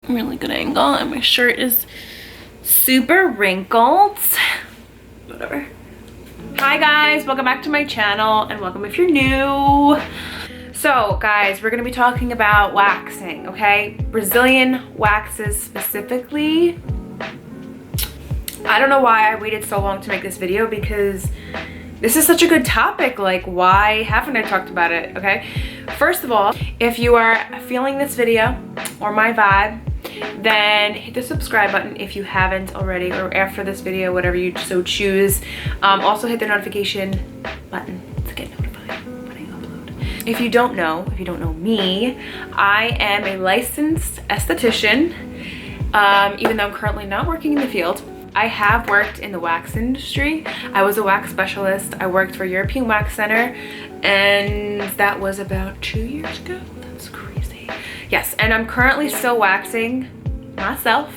really good angle, and my shirt is super wrinkled. Whatever. Hi guys, welcome back to my channel, and welcome if you're new. So guys, we're gonna be talking about waxing, okay? Brazilian waxes specifically. I don't know why I waited so long to make this video, because this is such a good topic. Like, why haven't I talked about it, okay? First of all, if you are feeling this video or my vibe, then hit the subscribe button if you haven't already, or after this video, whatever you so choose. Also hit the notification button to get notified when I upload. If you don't know me, I am a licensed esthetician, even though I'm currently not working in the field. I have worked in the wax industry. I was a wax specialist. I worked for European Wax Center, and that was about 2 years ago. That's crazy. Yes, and I'm currently still waxing myself,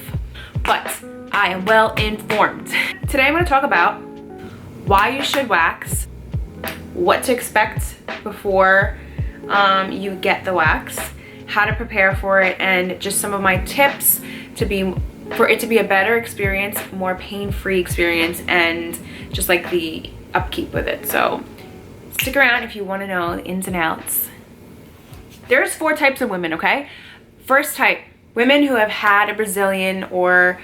but I am well informed. Today I'm going to talk about why you should wax, what to expect before you get the wax, how to prepare for it, and just some of my tips for it to be a better experience, more pain-free experience, and just like the upkeep with it. So stick around if you want to know the ins and outs. There's 4 types of women, okay? First type, women who have had a Brazilian or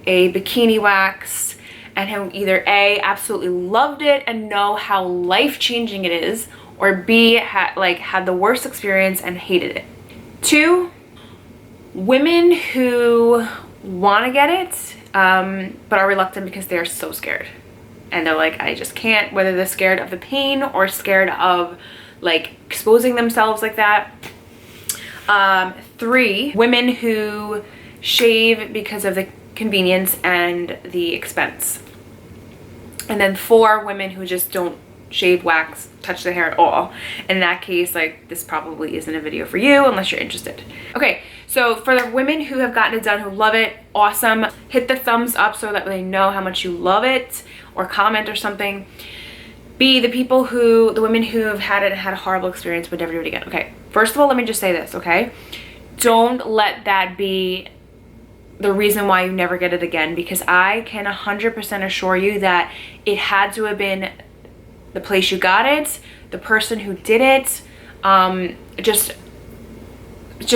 a bikini wax and who either A, absolutely loved it and know how life-changing it is, or B, had the worst experience and hated it. 2, women who want to get it but are reluctant because they're so scared, and they're like, I just can't, whether they're scared of the pain or scared of like exposing themselves like that. 3, women who shave because of the convenience and the expense. And then 4, women who just don't shave, wax, touch the hair at all. In that case, like, this probably isn't a video for you unless you're interested. Okay, so for the women who have gotten it done, who love it, awesome. Hit the thumbs up so that they know how much you love it, or comment or something. B, the women who have had it and had a horrible experience would never do it again. Okay, first of all, let me just say this, okay? Don't let that be the reason why you never get it again, because I can 100% assure you that it had to have been the place you got it, the person who did it, just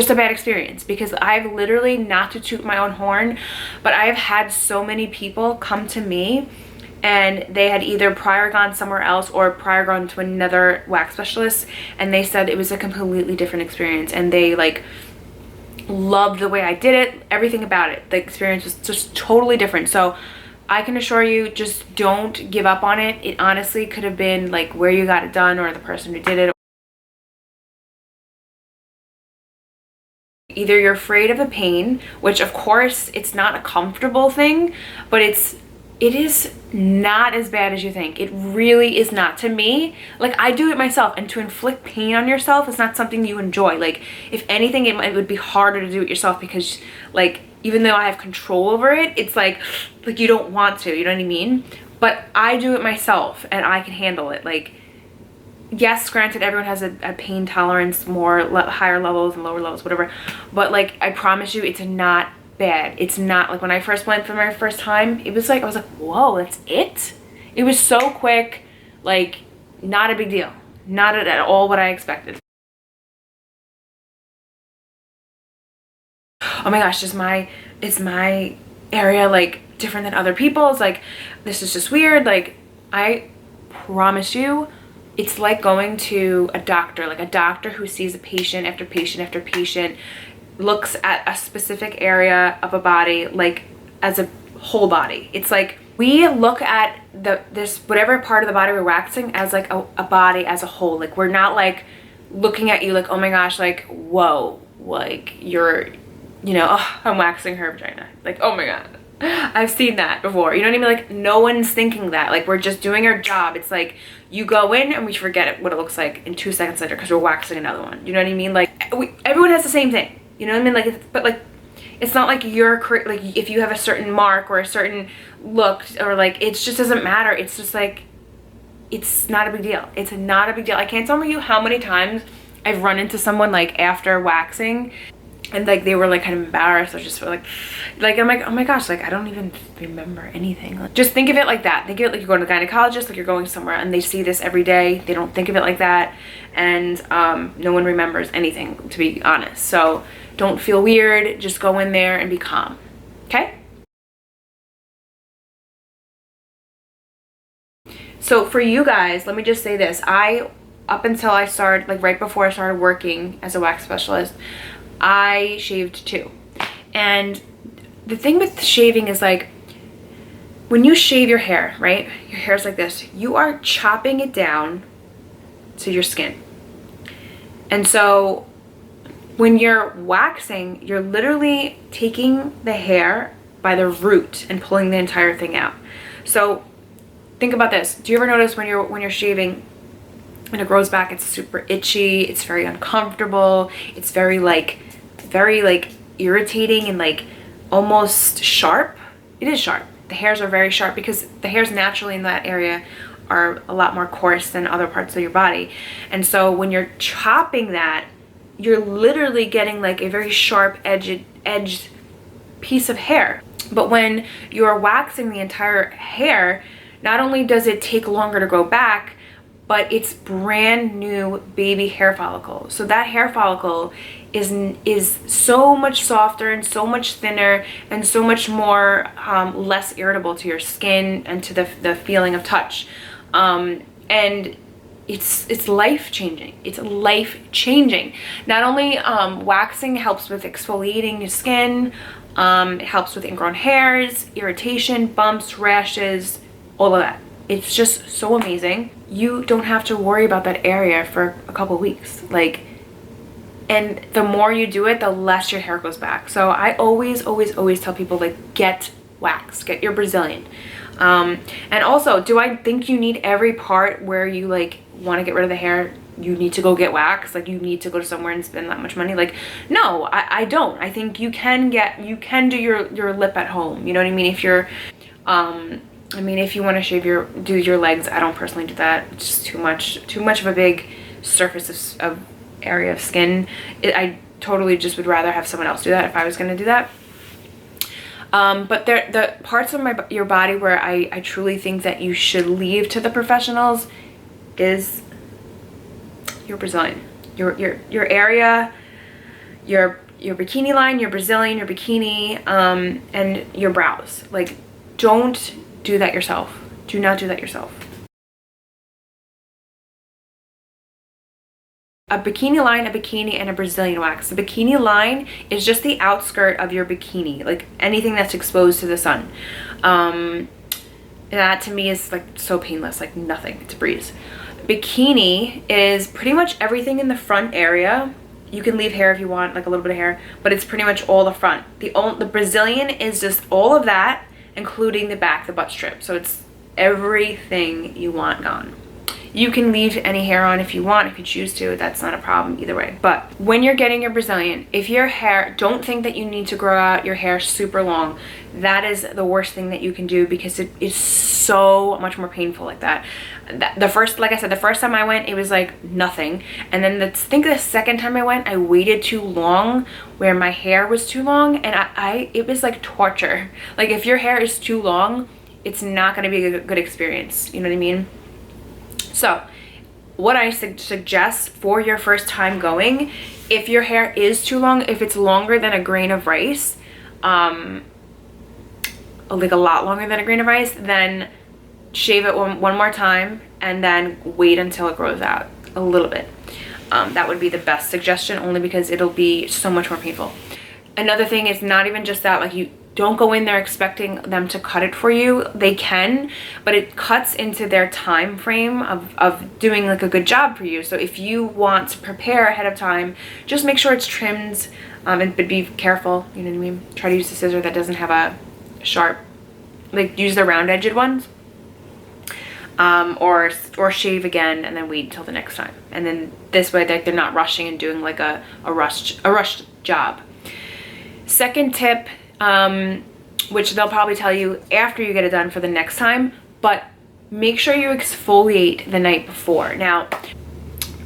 a bad experience. Because I've literally, not to toot my own horn, but I've had so many people come to me and they had either prior gone somewhere else or prior gone to another wax specialist, and they said it was a completely different experience, and they like loved the way I did it, everything about it. The experience was just totally different. So I can assure you, just don't give up on it. It honestly could have been like where you got it done or the person who did it. Either you're afraid of the pain, which of course it's not a comfortable thing, but it is not as bad as you think. It really is not. To me, like, I do it myself, and to inflict pain on yourself is not something you enjoy. Like, if anything, it would be harder to do it yourself, because like, even though I have control over it, it's like you don't want to, you know what I mean? But I do it myself and I can handle it. Like, yes, granted, everyone has a pain tolerance, higher levels and lower levels, whatever. But like, I promise you, it's not bad. It's not like when I first went for my first time, it was like, I was like, whoa, that's it? It was so quick, like, not a big deal. Not at all what I expected. Oh my gosh, is my area like different than other people's? Like, this is just weird. Like, I promise you, it's like going to a doctor, like a doctor who sees a patient after patient after patient, looks at a specific area of a body like as a whole body. It's like we look at this whatever part of the body we're waxing as like a body as a whole. Like, we're not like looking at you like, oh my gosh, like, whoa, like you're, you know, oh, I'm waxing her vagina. Like, oh my god, I've seen that before. You know what I mean? Like, no one's thinking that. Like, we're just doing our job. It's like you go in and we forget what it looks like in 2 seconds later because we're waxing another one. You know what I mean? Like, everyone has the same thing. You know what I mean? Like, but like, it's not like you're like, if you have a certain mark or a certain look, or like, it just doesn't matter. It's just like, it's not a big deal. It's not a big deal. I can't tell you how many times I've run into someone like after waxing And like they were like kind of embarrassed. I was just like I'm like, oh my gosh, like I don't even remember anything. Like, just think of it like that. Think of it like you're going to the gynecologist, like you're going somewhere and they see this every day. They don't think of it like that. And no one remembers anything, to be honest. So don't feel weird. Just go in there and be calm. Okay? So for you guys, let me just say this. Up until I started, like right before I started working as a wax specialist, I shaved too. And the thing with shaving is like, when you shave your hair, right? Your hair's like this. You are chopping it down to your skin. And so when you're waxing, you're literally taking the hair by the root and pulling the entire thing out. So think about this. Do you ever notice when you're shaving, when it grows back, it's super itchy, it's very uncomfortable, it's very like irritating and like almost sharp? It is sharp. The hairs are very sharp because the hairs naturally in that area are a lot more coarse than other parts of your body. And so when you're chopping that, you're literally getting like a very sharp edged piece of hair. But when you're waxing the entire hair, not only does it take longer to grow back, but it's brand new baby hair follicle. So that hair follicle is so much softer and so much thinner and so much more less irritable to your skin and to the feeling of touch. And it's life-changing. It's life-changing. Not only waxing helps with exfoliating your skin, it helps with ingrown hairs, irritation, bumps, rashes, all of that. It's just so amazing. You don't have to worry about that area for a couple weeks. Like, and the more you do it, the less your hair goes back. So I always tell people, like, get waxed, get your Brazilian. And also, do I think you need every part where you like want to get rid of the hair, you need to go get waxed? Like, you need to go to somewhere and spend that much money? Like, no, I don't. I think you can do your lip at home. You know what I mean? If you're, I mean, if you want to do your legs, I don't personally do that. It's just too much of a big surface of area of skin. I totally just would rather have someone else do that if I was going to do that. But the parts of your body where I truly think that you should leave to the professionals is your Brazilian, your area, your bikini line, your Brazilian, your bikini, and your brows. Like, don't do that yourself. Do not do that yourself. A bikini line, a bikini, and a Brazilian wax. The bikini line is just the outskirt of your bikini, like anything that's exposed to the sun. And that to me is like so painless, like nothing, it's a breeze. Bikini is pretty much everything in the front area. You can leave hair if you want, like a little bit of hair, but it's pretty much all the front. The Brazilian is just all of that, including the back, the butt strip. So it's everything you want gone. You can leave any hair on if you want, if you choose to. That's not a problem either way. But when you're getting your Brazilian, if your hair, don't think that you need to grow out your hair super long. That is the worst thing that you can do because it is so much more painful like that. Like I said, the first time I went, it was like nothing. And then I think the second time I went, I waited too long where my hair was too long, and it was like torture. Like, if your hair is too long, it's not going to be a good experience. You know what I mean? So what I suggest for your first time going, if your hair is too long, if it's longer than a grain of rice, like a lot longer than a grain of rice, then shave it one more time and then wait until it grows out a little bit. That would be the best suggestion, only because it'll be so much more painful. Another thing is not even just that, like, you don't go in there expecting them to cut it for you. They can, but it cuts into their time frame of doing like a good job for you. So if you want to prepare ahead of time, just make sure it's trimmed, but be careful, you know what I mean? Try to use a scissor that doesn't have a sharp, like, use the round edged ones, or shave again and then wait until the next time. And then this way, like, they're not rushing and doing like a rushed job. Second tip, which they'll probably tell you after you get it done for the next time, but make sure you exfoliate the night before. Now,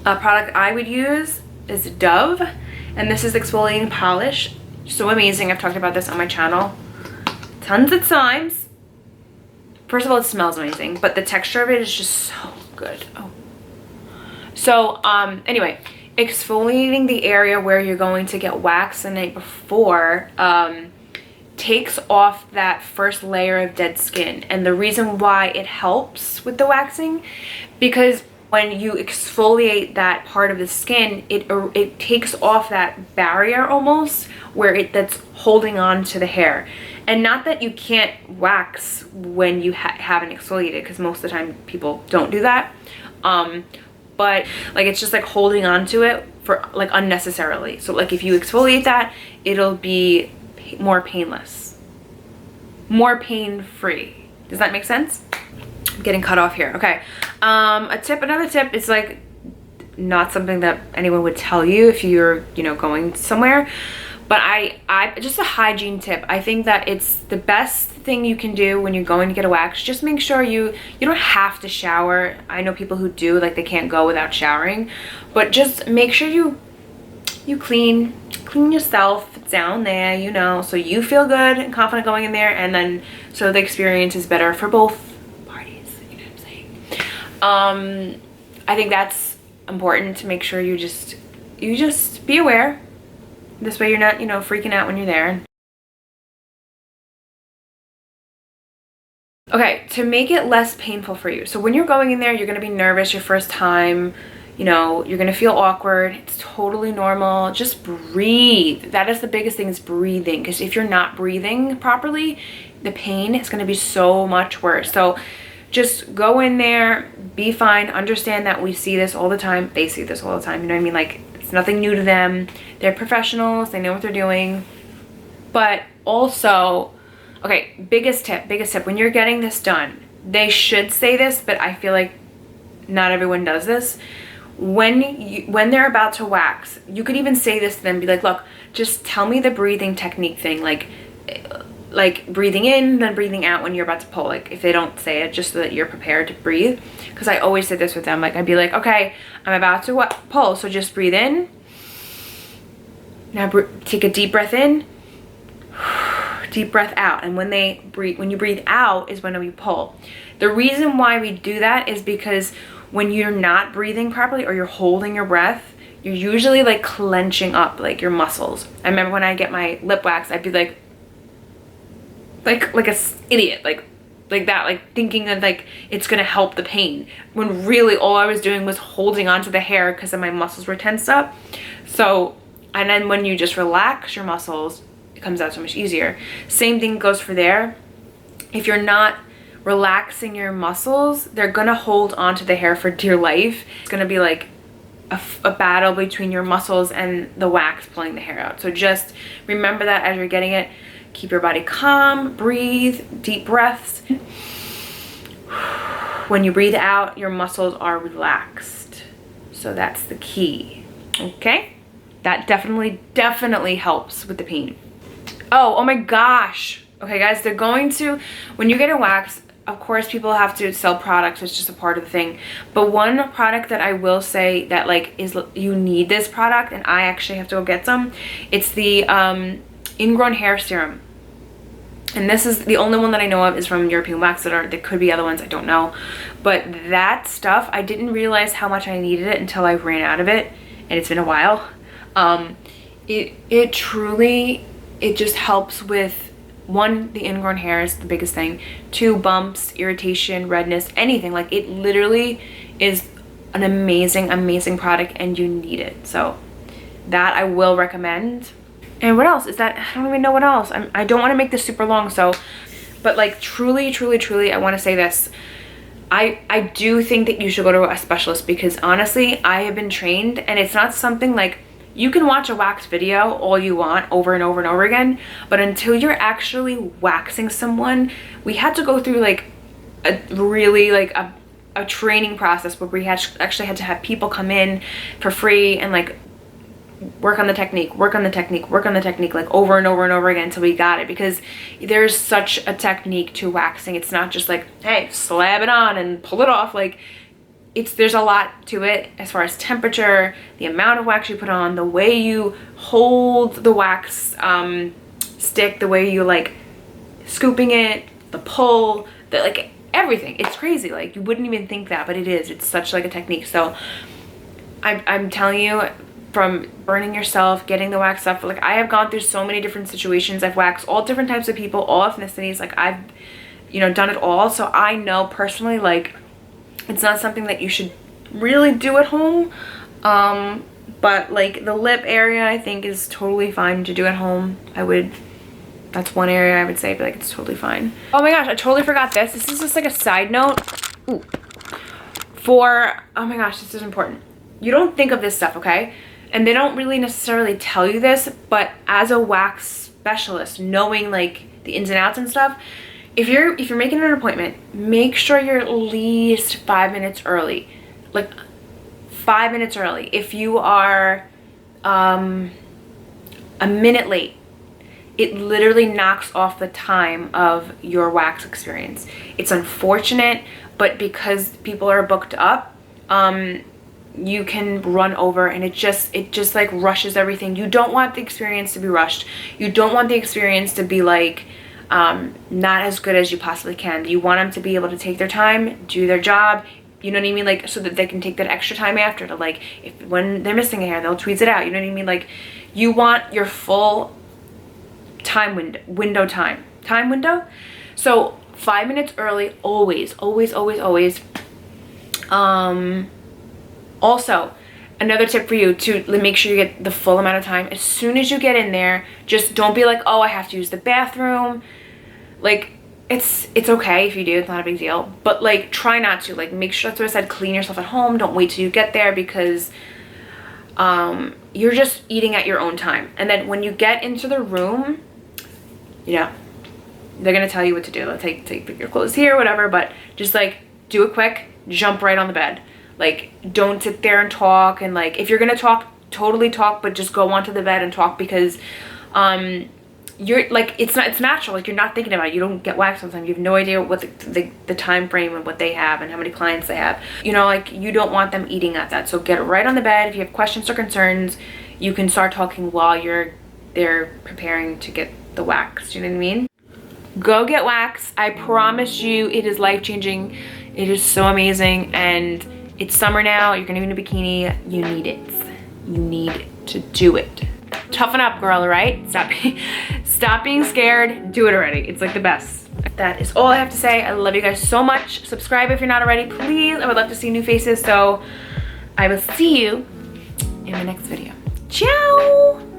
a product I would use is Dove, And this is exfoliating polish. So amazing. I've talked about this on my channel tons of times. First of all, it smells amazing, but the texture of it is just so good. Oh. So anyway, exfoliating the area where you're going to get waxed the night before takes off that first layer of dead skin. And the reason why it helps with the waxing, because when you exfoliate that part of the skin, it takes off that barrier almost where that's holding on to the hair. And not that you can't wax when you haven't exfoliated, because most of the time people don't do that. But like it's just like holding on to it for like unnecessarily. So like if you exfoliate that, it'll be more painless, more pain-free. Does that make sense? I'm getting cut off here. Okay. Another tip is like not something that anyone would tell you if you're, you know, going somewhere. But I just a hygiene tip. I think that it's the best thing you can do when you're going to get a wax. Just make sure you don't have to shower. I know people who do, like they can't go without showering. But just make sure you clean yourself down there, you know, so you feel good and confident going in there, and then so the experience is better for both parties. You know what I'm saying? I think that's important to make sure you just be aware. This way you're not, you know, freaking out when you're there. Okay, to make it less painful for you. So when you're going in there, you're going to be nervous your first time. You know, you're going to feel awkward. It's totally normal. Just breathe. That is the biggest thing, is breathing. Because if you're not breathing properly, the pain is going to be so much worse. So just go in there, be fine. Understand that we see this all the time. They see this all the time. You know what I mean? Like, it's nothing new to them. They're professionals. They know what they're doing. But also, okay, biggest tip. When you're getting this done, they should say this, but I feel like not everyone does this. When they're about to wax, you could even say this to them, be like, look, just tell me the breathing technique thing, like breathing in, then breathing out when you're about to pull. Like if they don't say it, just so that you're prepared to breathe. Because I always did this with them. Like I'd be like, okay, I'm about to pull, so just breathe in. Now take a deep breath in, deep breath out. And when you breathe out is when we pull. The reason why we do that is because when you're not breathing properly or you're holding your breath, you're usually like clenching up like your muscles. I remember when I get my lip wax, I'd be like a idiot, like that, like thinking that like it's gonna help the pain, when really all I was doing was holding onto the hair because my muscles were tensed up. So, and then when you just relax your muscles, it comes out so much easier. Same thing goes for there. If you're not relaxing your muscles, they're gonna hold onto the hair for dear life. It's gonna be like a battle between your muscles and the wax pulling the hair out. So just remember that as you're getting it. Keep your body calm, breathe, deep breaths. When you breathe out, your muscles are relaxed. So that's the key, okay? That definitely helps with the pain. Oh my gosh. Okay guys, they're going to, when you get a wax, of course people have to sell products, it's just a part of the thing. But one product that I will say that like is, you need this product, and I actually have to go get some. It's the ingrown hair serum. And this is the only one that I know of is from European Wax. There could be other ones, I don't know. But that stuff, I didn't realize how much I needed it until I ran out of it, and it's been a while. It truly, it just helps with, one, the ingrown hair is the biggest thing. 2, bumps, irritation, redness, anything. Like it literally is an amazing product, and you need it. So that I will recommend. And what else is that? I don't even know what else. I don't want to make this super long, so, but like truly I want to say this. I do think that you should go to a specialist, because honestly, I have been trained, and it's not something like, you can watch a wax video all you want over and over again, but until you're actually waxing someone, we had to go through like a really like a training process where we actually had to have people come in for free and like work on the technique, like over and over again until we got it, because there's such a technique to waxing. It's not just like, hey, slab it on and pull it off. Like there's a lot to it as far as temperature, the amount of wax you put on, the way you hold the wax stick, the way you like scooping it, the pull, the like everything. It's crazy. Like you wouldn't even think that, but it is. It's such like a technique. So I'm telling you, from burning yourself, getting the wax up, like I have gone through so many different situations. I've waxed all different types of people, all ethnicities. Like I've, you know, done it all. So I know personally, like it's not something that you should really do at home. But like the lip area, I think is totally fine to do at home. That's one area I would say, but like it's totally fine. Oh my gosh, I totally forgot this. This is just like a side note. Ooh. Oh my gosh, this is important. You don't think of this stuff, okay? And they don't really necessarily tell you this, but as a wax specialist, knowing like the ins and outs and stuff, if you're making an appointment, make sure you're at least 5 minutes early. Like 5 minutes early. If you are a minute late, it literally knocks off the time of your wax experience. It's unfortunate, but because people are booked up, you can run over, and it just like rushes everything. You don't want the experience to be rushed. You don't want the experience to be like not as good as you possibly can. You want them to be able to take their time, do their job, you know what I mean, like so that they can take that extra time after to like, when they're missing a hair, they'll tweeze it out, you know what I mean? Like you want your full time window. So 5 minutes early, always. Also, another tip for you to make sure you get the full amount of time. As soon as you get in there, just don't be like, oh, I have to use the bathroom. Like it's okay if you do, it's not a big deal, but like try not to. Like make sure, that's what I said, clean yourself at home. Don't wait till you get there, because you're just eating at your own time. And then when you get into the room, you know, they're gonna tell you what to do. They'll put your clothes here, whatever, but just like do it quick, jump right on the bed. Like don't sit there and talk, and like if you're gonna talk, totally talk, but just go onto the bed and talk, because you're like, it's natural. Like you're not thinking about it. You don't get waxed sometimes. You have no idea what the time frame and what they have and how many clients they have. You know, like you don't want them eating at that. So get right on the bed. If you have questions or concerns, you can start talking while they're preparing to get the wax. You know what I mean? Go get waxed. I promise you, it is life-changing. It is so amazing, and it's summer now. You're gonna be in a bikini. You need it. You need to do it. Toughen up, girl, right? Stop being scared. Do it already. It's like the best. That is all I have to say. I love you guys so much. Subscribe if you're not already, please. I would love to see new faces. So I will see you in the next video. Ciao.